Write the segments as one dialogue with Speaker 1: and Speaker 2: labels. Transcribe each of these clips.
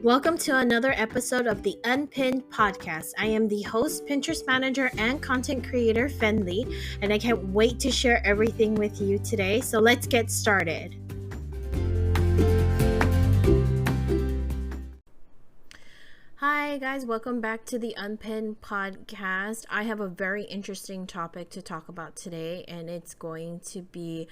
Speaker 1: Welcome to another episode of the Unpinned Podcast. I am the host, Pinterest manager, and content creator, Fenley, and I can't wait to share everything with you today. So let's get started. Hi, guys. Welcome back to the Unpinned Podcast. I have a very interesting topic to talk about today, and it's going to be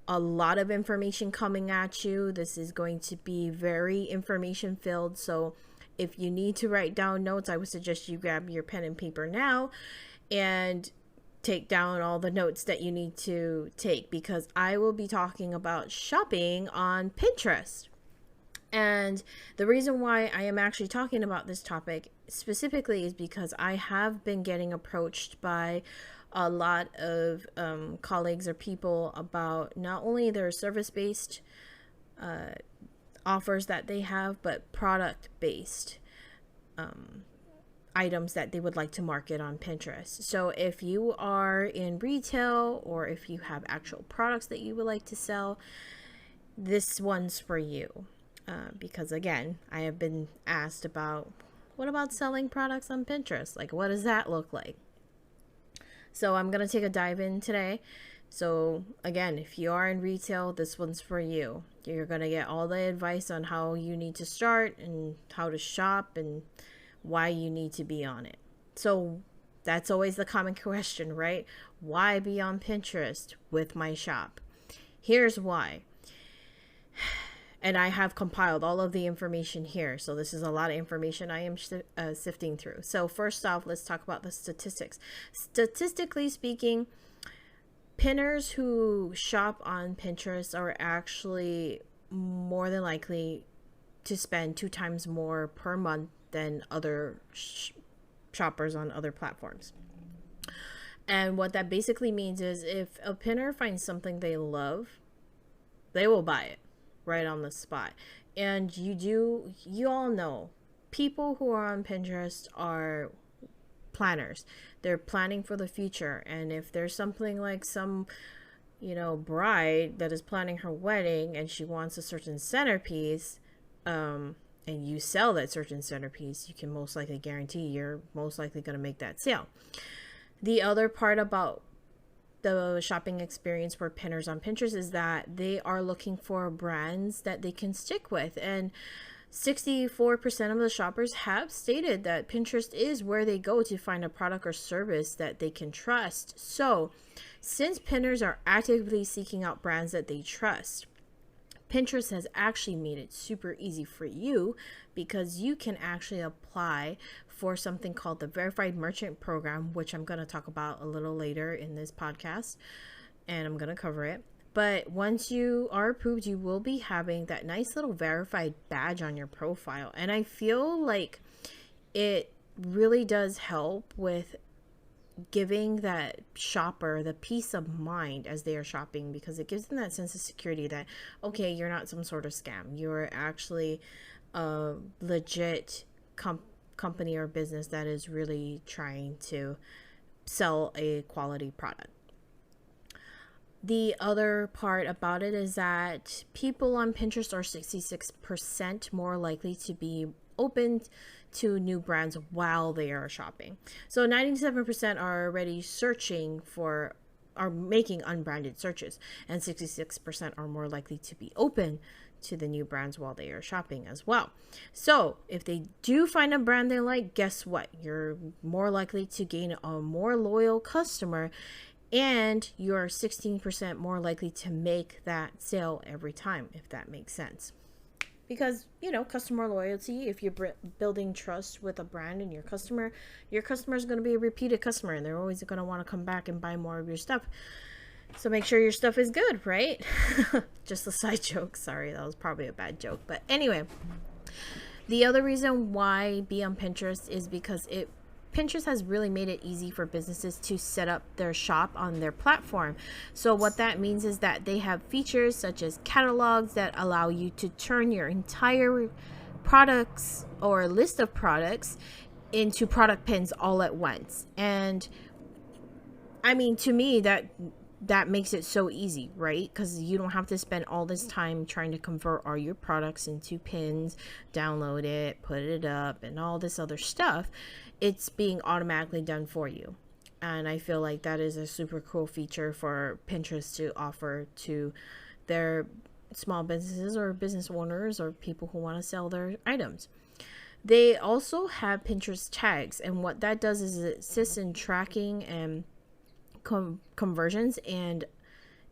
Speaker 1: a lot of information coming at you. This is going to be very information filled. So if you need to write down notes, I would suggest you grab your pen and paper now and take down all the notes that you need to take, because I will be talking about shopping on Pinterest. And the reason why I am actually talking about this topic specifically is because I have been getting approached by a lot of colleagues or people about not only their service-based offers that they have, but product-based items that they would like to market on Pinterest. So if you are in retail or if you have actual products that you would like to sell, this one's for you. Because again, I have been asked about, what about selling products on Pinterest? Like, what does that look like? So I'm going to take a dive in today. So again, if you are in retail, this one's for you. You're going to get all the advice on how you need to start and how to shop and why you need to be on it. So that's always the common question, right? Why be on Pinterest with my shop? Here's why. And I have compiled all of the information here. So this is a lot of information I am sifting through. So first off, let's talk about the statistics. Statistically speaking, pinners who shop on Pinterest are actually more than likely to spend 2 times more per month than other shoppers on other platforms. And what that basically means is if a pinner finds something they love, they will buy it right on the spot. And you all know people who are on Pinterest are planners. They're planning for the future. And if there's something like some bride that is planning her wedding and she wants a certain centerpiece, and you sell that certain centerpiece, you can most likely guarantee you're most likely going to make that sale. The other part about the shopping experience for pinners on Pinterest is that they are looking for brands that they can stick with. And 64% of the shoppers have stated that Pinterest is where they go to find a product or service that they can trust. So since pinners are actively seeking out brands that they trust, Pinterest has actually made it super easy for you, because you can actually apply for something called the Verified Merchant Program, which I'm going to talk about a little later in this podcast, and I'm going to cover it. But once you are approved, you will be having that nice little verified badge on your profile. And I feel like it really does help with giving that shopper the peace of mind as they are shopping, because it gives them that sense of security that, okay, you're not some sort of scam. You're actually a legit company or business that is really trying to sell a quality product. The other part about it is that people on Pinterest are 66% more likely to be open to new brands while they are shopping. So 97% are already are making unbranded searches, and 66% are more likely to be open to the new brands while they are shopping as well. So if they do find a brand they like, guess what? You're more likely to gain a more loyal customer, and you're 16% more likely to make that sale every time, if that makes sense. Because, customer loyalty, if you're building trust with a brand and your customer is going to be a repeated customer, and they're always going to want to come back and buy more of your stuff. So make sure your stuff is good, right? Just a side joke. Sorry, that was probably a bad joke. But anyway, the other reason why be on Pinterest is because Pinterest has really made it easy for businesses to set up their shop on their platform. So what that means is that they have features such as catalogs that allow you to turn your entire products or list of products into product pins all at once. And I mean, to me, that that makes it so easy, right? Because you don't have to spend all this time trying to convert all your products into pins, download it, put it up, and all this other stuff. It's being automatically done for you. And I feel like that is a super cool feature for Pinterest to offer to their small businesses or business owners or people who want to sell their items. They also have Pinterest tags, and what that does is it assists in tracking and conversions, and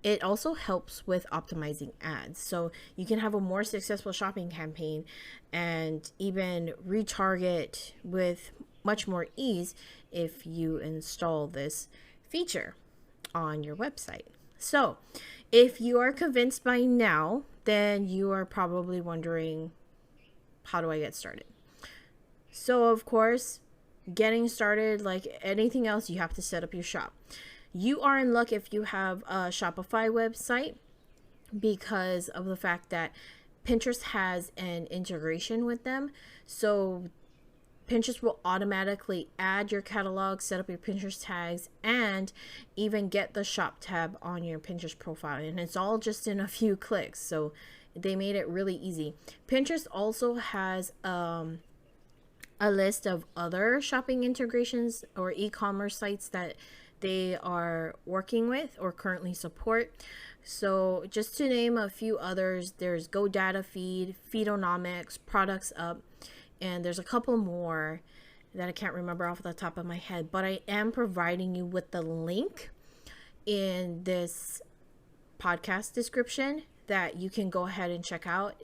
Speaker 1: it also helps with optimizing ads. So you can have a more successful shopping campaign and even retarget with much more ease if you install this feature on your website. So if you are convinced by now, then you are probably wondering, how do I get started? So of course, getting started, like anything else, you have to set up your shop. You are in luck if you have a Shopify website, because of the fact that Pinterest has an integration with them. So Pinterest will automatically add your catalog, set up your Pinterest tags, and even get the shop tab on your Pinterest profile. And it's all just in a few clicks. So they made it really easy. Pinterest also has a list of other shopping integrations or e-commerce sites that they are working with or currently support. So just to name a few others, there's GoDaddy Feed, Feedonomics, Products Up, and there's a couple more that I can't remember off the top of my head, but I am providing you with the link in this podcast description that you can go ahead and check out.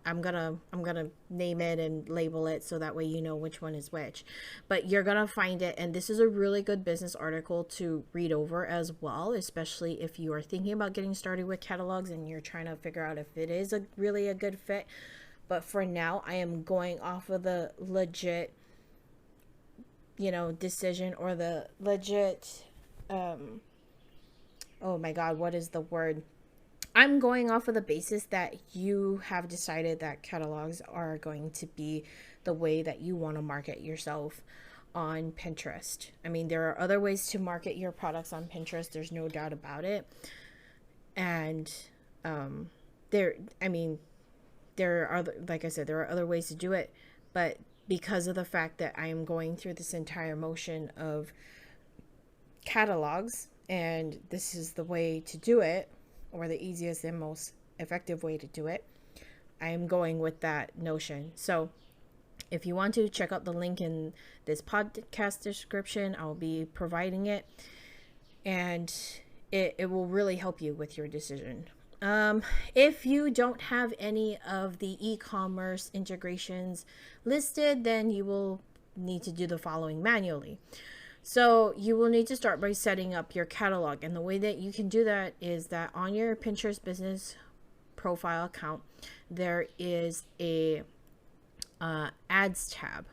Speaker 1: I'm gonna name it and label it so that way you know which one is which, but you're gonna find it. And this is a really good business article to read over as well, especially if you are thinking about getting started with catalogs and you're trying to figure out if it is really a good fit. But for now, I am going off of the legit, decision, or the legit, oh my God, what is the word? I'm going off of the basis that you have decided that catalogs are going to be the way that you want to market yourself on Pinterest. I mean, there are other ways to market your products on Pinterest. There's no doubt about it. And there are, like I said, there are other ways to do it. But because of the fact that I am going through this entire motion of catalogs, and this is the way to do it, or the easiest and most effective way to do it, I am going with that notion. So if you want to check out the link in this podcast description, I'll be providing it, and it will really help you with your decision. If you don't have any of the e-commerce integrations listed, then you will need to do the following manually. So you will need to start by setting up your catalog. And the way that you can do that is that on your Pinterest business profile account, there is a ads tab.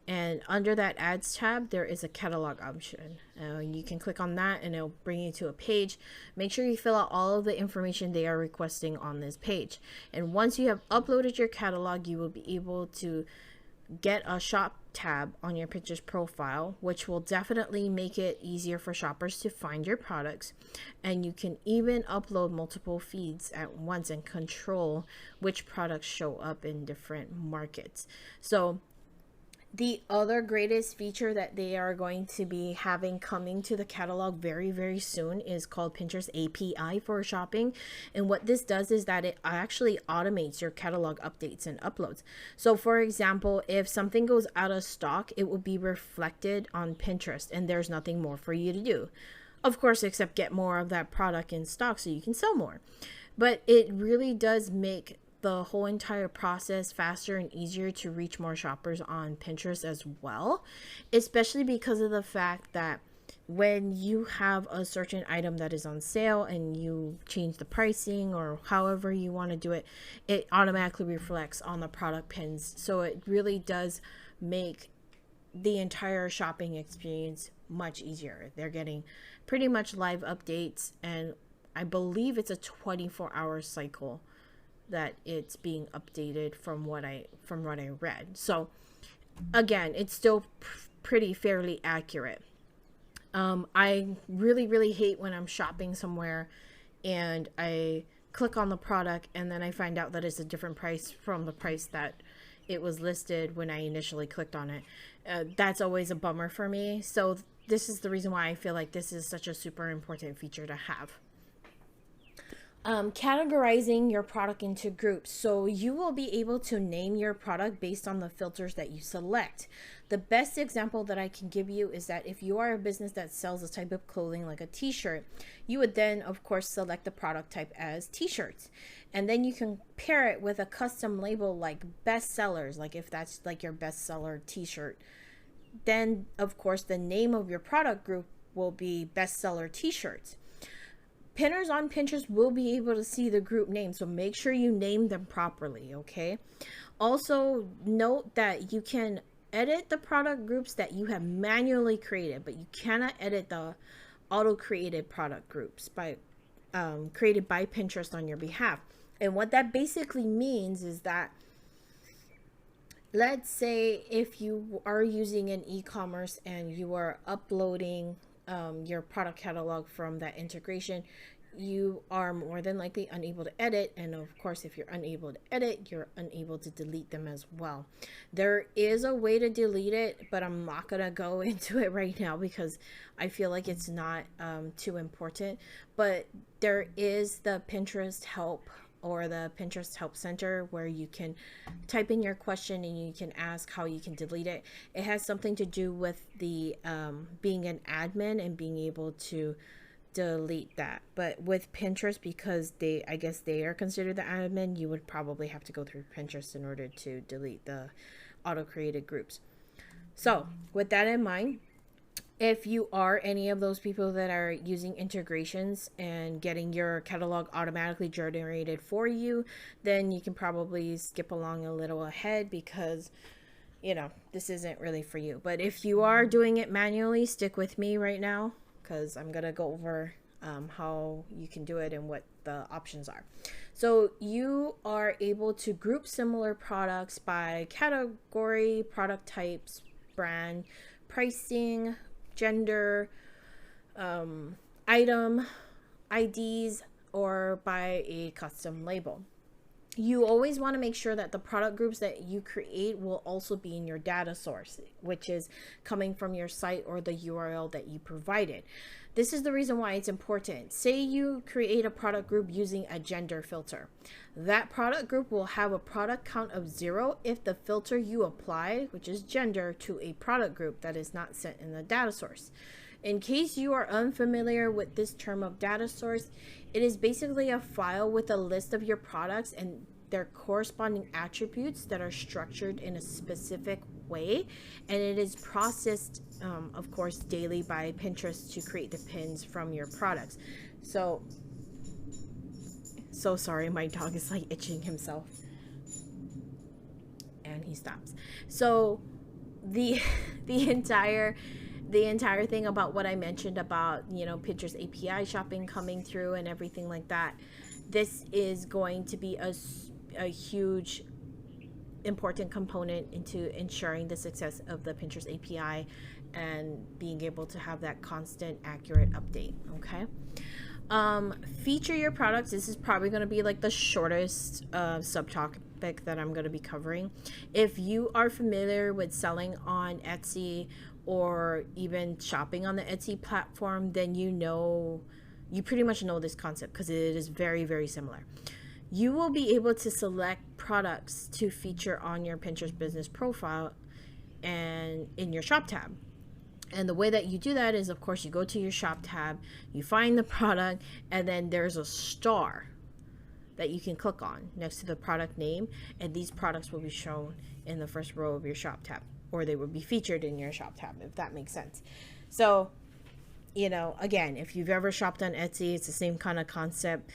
Speaker 1: And under that ads tab, there is a catalog option. You can click on that and it'll bring you to a page. Make sure you fill out all of the information they are requesting on this page. And once you have uploaded your catalog, you will be able to get a shop tab on your Pinterest profile, which will definitely make it easier for shoppers to find your products. And you can even upload multiple feeds at once and control which products show up in different markets. So the other greatest feature that they are going to be having coming to the catalog very, very soon is called Pinterest API for shopping. And what this does is that it actually automates your catalog updates and uploads. So for example, if something goes out of stock, it will be reflected on Pinterest and there's nothing more for you to do. Of course, except get more of that product in stock so you can sell more. But it really does make the whole entire process faster and easier to reach more shoppers on Pinterest as well, especially because of the fact that when you have a certain item that is on sale and you change the pricing or however you want to do it, it automatically reflects on the product pins. So it really does make the entire shopping experience much easier. They're getting pretty much live updates, and I believe it's a 24-hour cycle that it's being updated from what I read. So again, it's still pretty fairly accurate. I really hate when I'm shopping somewhere and I click on the product and then I find out that it's a different price from the price that it was listed when I initially clicked on it. That's always a bummer for me. So this is the reason why I feel like this is such a super important feature to have. Categorizing your product into groups. So you will be able to name your product based on the filters that you select. The best example that I can give you is that if you are a business that sells a type of clothing like a t-shirt, you would then of course select the product type as t-shirts. And then you can pair it with a custom label like bestsellers, like if that's like your bestseller t-shirt. Then of course the name of your product group will be bestseller t-shirts. Pinners on Pinterest will be able to see the group name, so make sure you name them properly, okay? Also, note that you can edit the product groups that you have manually created, but you cannot edit the auto-created product groups created by Pinterest on your behalf. And what that basically means is that, let's say if you are using an e-commerce and you are uploading your product catalog from that integration, you are more than likely unable to edit. And of course, if you're unable to edit, you're unable to delete them as well. There is a way to delete it, but I'm not going to go into it right now because I feel like it's not too important. But there is the Pinterest help or the Pinterest Help Center where you can type in your question and you can ask how you can delete it. It has something to do with the being an admin and being able to delete that. But with Pinterest, because I guess they are considered the admin, you would probably have to go through Pinterest in order to delete the auto-created groups. So with that in mind, if you are any of those people that are using integrations and getting your catalog automatically generated for you, then you can probably skip along a little ahead because, you know, this isn't really for you. But if you are doing it manually, stick with me right now because I'm going to go over how you can do it and what the options are. So you are able to group similar products by category, product types, brand, pricing, gender, item, IDs, or by a custom label. You always want to make sure that the product groups that you create will also be in your data source, which is coming from your site or the URL that you provided. This is the reason why it's important. Say you create a product group using a gender filter. That product group will have a product count of 0 if the filter you apply, which is gender, to a product group that is not set in the data source. In case you are unfamiliar with this term of data source, it is basically a file with a list of your products and their corresponding attributes that are structured in a specific way, and it is processed of course daily by Pinterest to create the pins from your products. So sorry, my dog is like itching himself and he stops. So the entire thing about what I mentioned about, you know, Pinterest API shopping coming through and everything like that, this is going to be a huge important component into ensuring the success of the Pinterest API and being able to have that constant accurate update. Okay. Feature your products. This is probably going to be like the shortest subtopic that I'm going to be covering. If you are familiar with selling on Etsy or even shopping on the Etsy platform, then you pretty much know this concept because it is very, very similar. You will be able to select products to feature on your Pinterest business profile and in your shop tab. And the way that you do that is, of course, you go to your shop tab, you find the product, and then there's a star that you can click on next to the product name, and these products will be shown in the first row of your shop tab, or they will be featured in your shop tab, if that makes sense. So, you know, again, if you've ever shopped on Etsy, it's the same kind of concept.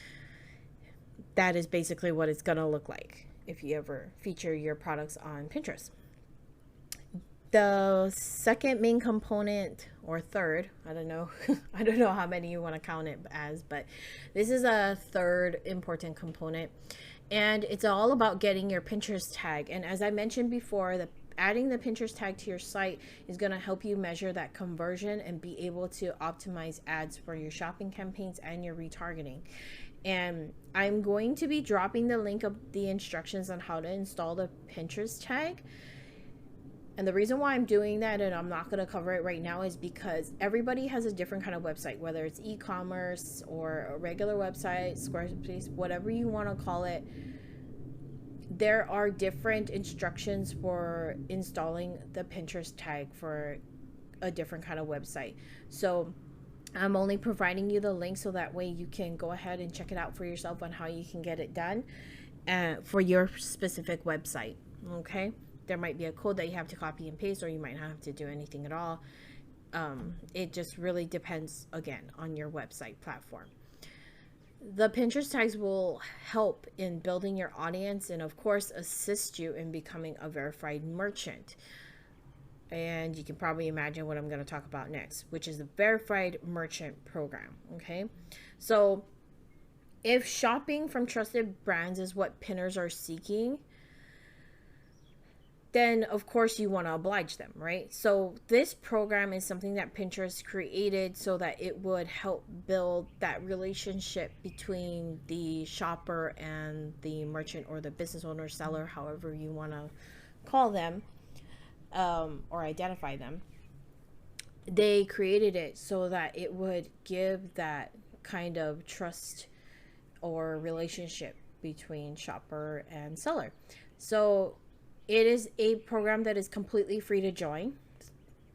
Speaker 1: That is basically what it's going to look like if you ever feature your products on Pinterest. The second main component, or third, I don't know how many you want to count it as, but this is a third important component, and it's all about getting your Pinterest tag. And as I mentioned before, the adding the Pinterest tag to your site is going to help you measure that conversion and be able to optimize ads for your shopping campaigns and your retargeting. And I'm going to be dropping the link of the instructions on how to install the Pinterest tag. And the reason why I'm doing that, and I'm not going to cover it right now, is because everybody has a different kind of website, whether it's e-commerce or a regular website, Squarespace, whatever you want to call it. There are different instructions for installing the Pinterest tag for a different kind of website. So I'm only providing you the link so that way you can go ahead and check it out for yourself on how you can get it done for your specific website. Okay? There might be a code that you have to copy and paste, or you might not have to do anything at all. It just really depends, again, on your website platform. The Pinterest tags will help in building your audience and, of course, assist you in becoming a verified merchant. And you can probably imagine what I'm going to talk about next, which is the Verified Merchant Program. Okay, so if shopping from trusted brands is what pinners are seeking, then of course you want to oblige them, right? So this program is something that Pinterest created so that it would help build that relationship between the shopper and the merchant, or the business owner, seller, however you want to call them, or identify them. They created it so that it would give that kind of trust or relationship between shopper and seller. So it is a program that is completely free to join,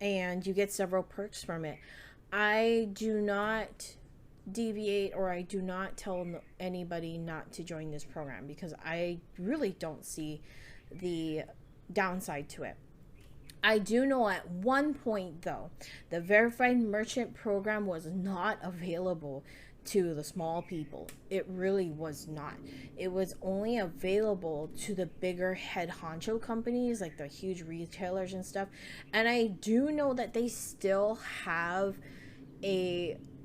Speaker 1: and you get several perks from it. I do not deviate, or I do not tell anybody not to join this program, because I really don't see the downside to it. I do know at one point, though, the Verified Merchant Program was not available to the small people. It really was not. It was only available to the bigger head honcho companies, like the huge retailers and stuff. And I do know that they still have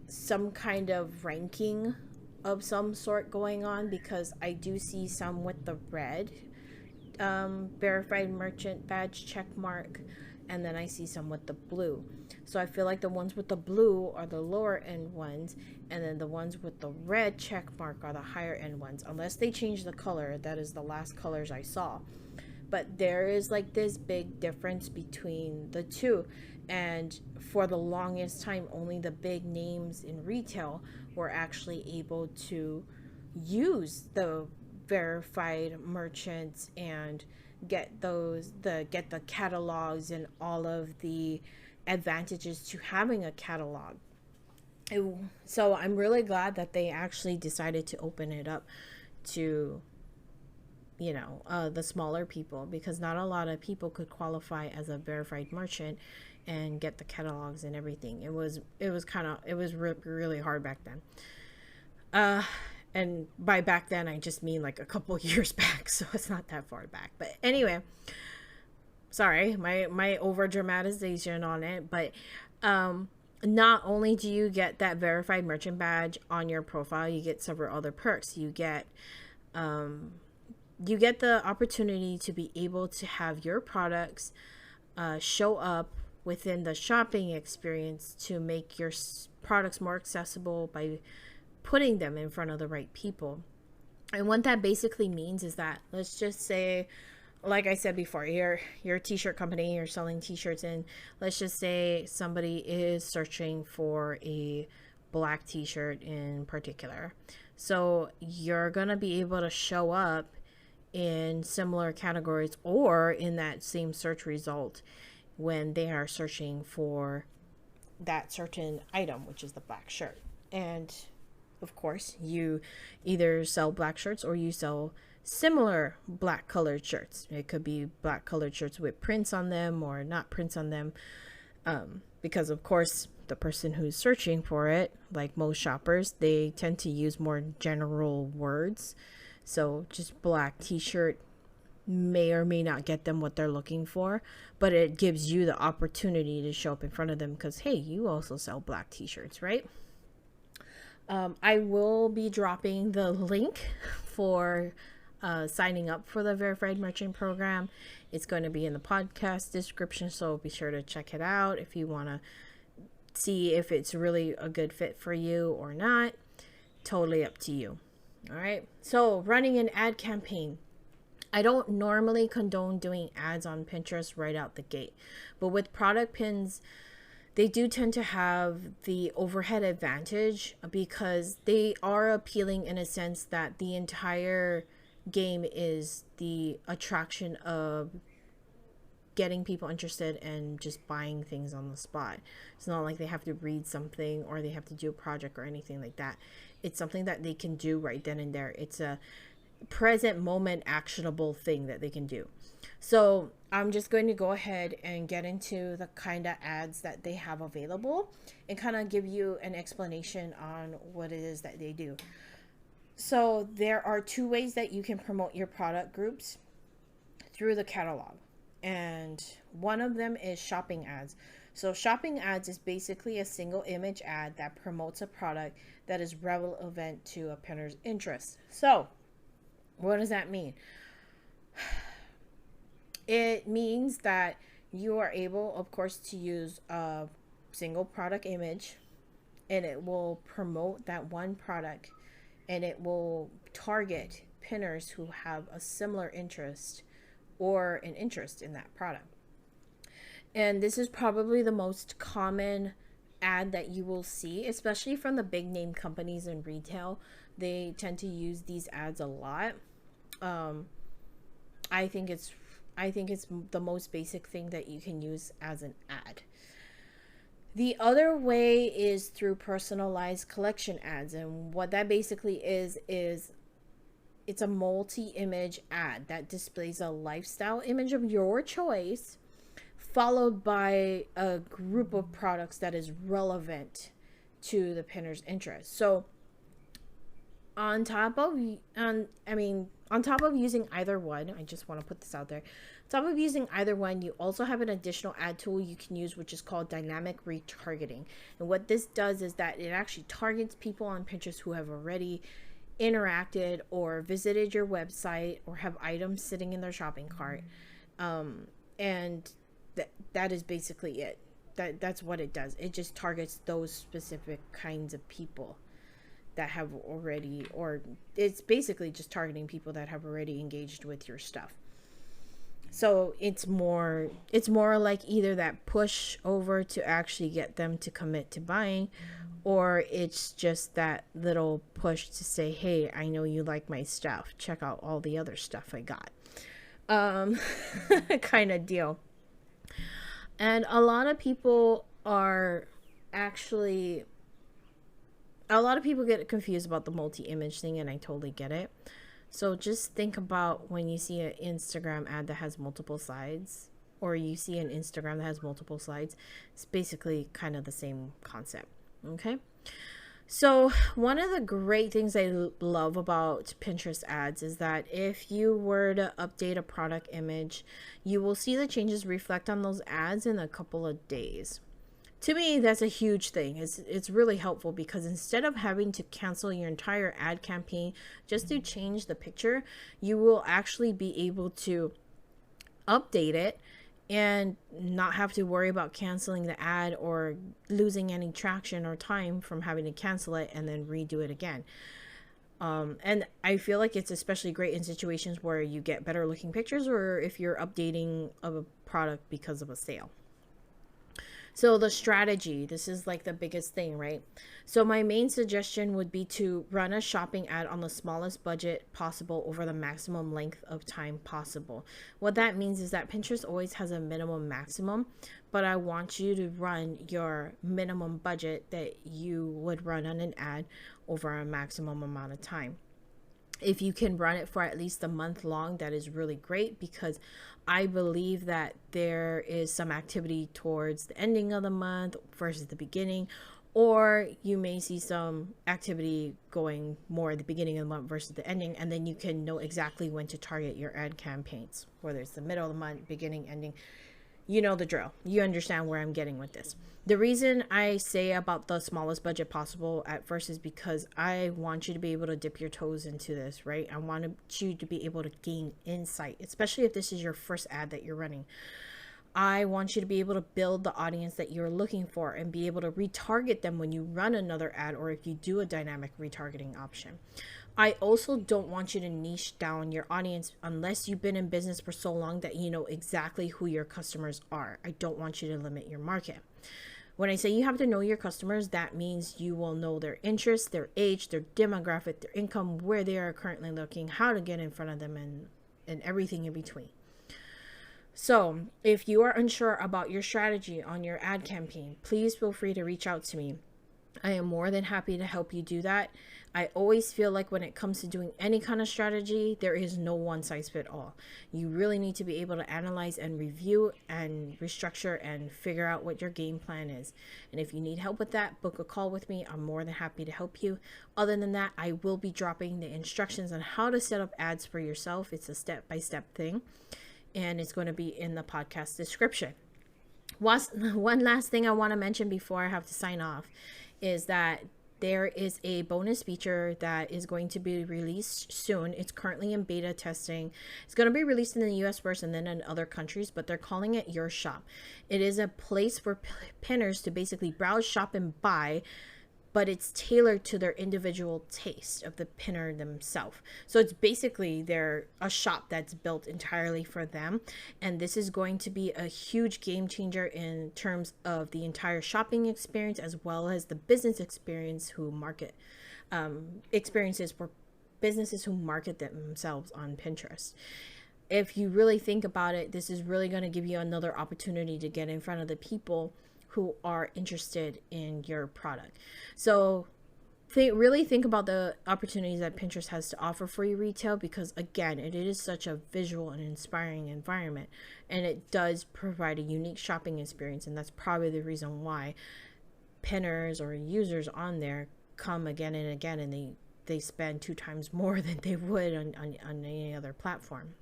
Speaker 1: some kind of ranking of some sort going on, because I do see some with the red verified merchant badge check mark, and then I see some with the blue. So I feel like the ones with the blue are the lower end ones, and then the ones with the red check mark are the higher end ones, unless they change the color. That is the last colors I saw. But there is like this big difference between the two, and for the longest time only the big names in retail were actually able to use the verified merchants and get the catalogs and all of the advantages to having a catalog. So I'm really glad that they actually decided to open it up to the smaller people, because not a lot of people could qualify as a verified merchant and get the catalogs and everything. It was really hard back then. And by back then, I just mean like a couple years back, so it's not that far back. But anyway, sorry, my over dramatization on it. But not only do you get that verified merchant badge on your profile, you get several other perks. You get the opportunity to be able to have your products show up within the shopping experience to make your products more accessible by putting them in front of the right people. And what that basically means is that, let's just say, like I said before, you're a t-shirt company, you're selling t-shirts, and let's just say somebody is searching for a black t-shirt in particular. So you're gonna be able to show up in similar categories or in that same search result when they are searching for that certain item, which is the black shirt. And of course, you either sell black shirts or you sell similar black colored shirts. It could be black colored shirts with prints on them or not prints on them, because of course the person who's searching for it, like most shoppers, they tend to use more general words. So just black t-shirt may or may not get them what they're looking for, but it gives you the opportunity to show up in front of them because, hey, you also sell black t-shirts, right? I will be dropping the link for signing up for the Verified Merchant Program. It's going to be in the podcast description, so be sure to check it out if you want to see if it's really a good fit for you or not. Totally up to you. All right. So running an ad campaign. I don't normally condone doing ads on Pinterest right out the gate, but with product pins, they do tend to have the overhead advantage because they are appealing in a sense that the entire game is the attraction of getting people interested and just buying things on the spot. It's not like they have to read something or they have to do a project or anything like that. It's something that they can do right then and there. It's a present moment actionable thing that they can do. So I'm just going to go ahead and get into the kind of ads that they have available and kind of give you an explanation on what it is that they do. So there are two ways that you can promote your product groups through the catalog. And one of them is shopping ads. So shopping ads is basically a single image ad that promotes a product that is relevant to a pinner's interest. So what does that mean? It means that you are able, of course, to use a single product image and it will promote that one product and it will target pinners who have a similar interest or an interest in that product. And this is probably the most common ad that you will see, especially from the big name companies in retail. They tend to use these ads a lot. I think it's the most basic thing that you can use as an ad. The other way is through personalized collection ads, and what that basically is it's a multi-image ad that displays a lifestyle image of your choice followed by a group of products that is relevant to the pinner's interest. So on top of using either one, I just want to put this out there. On top of using either one, you also have an additional ad tool you can use, which is called dynamic retargeting. And what this does is that it actually targets people on Pinterest who have already interacted or visited your website or have items sitting in their shopping cart. And that is basically it. That's what it does. It just targets those specific kinds of people that have already, or it's basically just targeting people that have already engaged with your stuff. So it's more like either that push over to actually get them to commit to buying, or it's just that little push to say, hey, I know you like my stuff, check out all the other stuff I got, kind of deal. And a lot of people get confused about the multi-image thing, and I totally get it. So just think about when you see an Instagram ad that has multiple slides, or you see an Instagram that has multiple slides. It's basically kind of the same concept. Okay. So one of the great things I love about Pinterest ads is that if you were to update a product image, you will see the changes reflect on those ads in a couple of days. To me, that's a huge thing. It's really helpful because instead of having to cancel your entire ad campaign just to change the picture, you will actually be able to update it and not have to worry about canceling the ad or losing any traction or time from having to cancel it and then redo it again. And I feel like it's especially great in situations where you get better looking pictures or if you're updating of a product because of a sale. So the strategy, this is like the biggest thing, right? So my main suggestion would be to run a shopping ad on the smallest budget possible over the maximum length of time possible. What that means is that Pinterest always has a minimum maximum, but I want you to run your minimum budget that you would run on an ad over a maximum amount of time. If you can run it for at least a month long, that is really great because I believe that there is some activity towards the ending of the month versus the beginning, or you may see some activity going more at the beginning of the month versus the ending, and then you can know exactly when to target your ad campaigns, whether it's the middle of the month, beginning, ending. You know the drill. You understand where I'm getting with this. The reason I say about the smallest budget possible at first is because I want you to be able to dip your toes into this, right? I want you to be able to gain insight, especially if this is your first ad that you're running. I want you to be able to build the audience that you're looking for and be able to retarget them when you run another ad or if you do a dynamic retargeting option. I also don't want you to niche down your audience unless you've been in business for so long that you know exactly who your customers are. I don't want you to limit your market. When I say you have to know your customers, that means you will know their interests, their age, their demographic, their income, where they are currently looking, how to get in front of them, and everything in between. So if you are unsure about your strategy on your ad campaign, please feel free to reach out to me. I am more than happy to help you do that. I always feel like when it comes to doing any kind of strategy, there is no one size fit all. You really need to be able to analyze and review and restructure and figure out what your game plan is. And if you need help with that, book a call with me. I'm more than happy to help you. Other than that, I will be dropping the instructions on how to set up ads for yourself. It's a step-by-step thing, and it's going to be in the podcast description. One last thing I want to mention before I have to sign off is that there is a bonus feature that is going to be released soon. It's currently in beta testing. It's going to be released in the US first and then in other countries, but they're calling it Your Shop. It is a place for pinners to basically browse, shop, and buy, but it's tailored to their individual taste of the pinner themselves. So it's basically a shop that's built entirely for them. And this is going to be a huge game changer in terms of the entire shopping experience, as well as the business experiences for businesses who market themselves on Pinterest. If you really think about it, this is really going to give you another opportunity to get in front of the people who are interested in your product. So really think about the opportunities that Pinterest has to offer for you retail, because again, it is such a visual and inspiring environment, and it does provide a unique shopping experience. And that's probably the reason why pinners or users on there come again and again, and they spend 2 times more than they would on any other platform.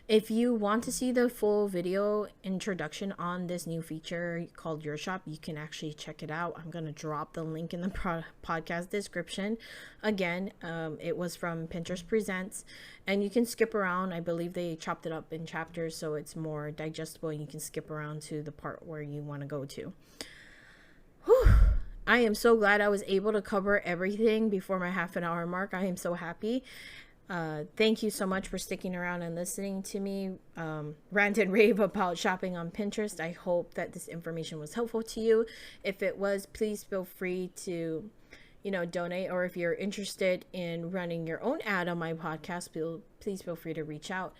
Speaker 1: If you want to see the full video introduction on this new feature called Your Shop, you can actually check it out. I'm going to drop the link in the podcast description. Again, it was from Pinterest Presents, and you can skip around. I believe they chopped it up in chapters, so it's more digestible, and you can skip around to the part where you want to go to. Whew. I am so glad I was able to cover everything before my half an hour mark. I am so happy. Thank you so much for sticking around and listening to me rant and rave about shopping on Pinterest. I hope that this information was helpful to you. If it was, please feel free to, donate. Or if you're interested in running your own ad on my podcast, please feel free to reach out.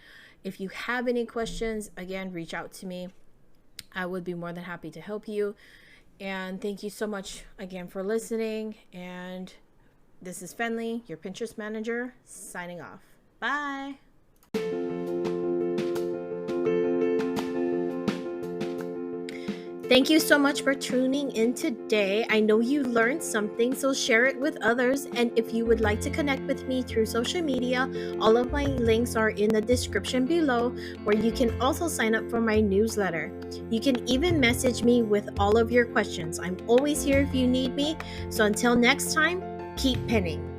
Speaker 1: If you have any questions, again, reach out to me. I would be more than happy to help you. And thank you so much again for listening. And this is Fenley, your Pinterest manager, signing off. Bye. Thank you so much for tuning in today. I know you learned something, so share it with others. And if you would like to connect with me through social media, all of my links are in the description below, where you can also sign up for my newsletter. You can even message me with all of your questions. I'm always here if you need me. So until next time, keep pinning.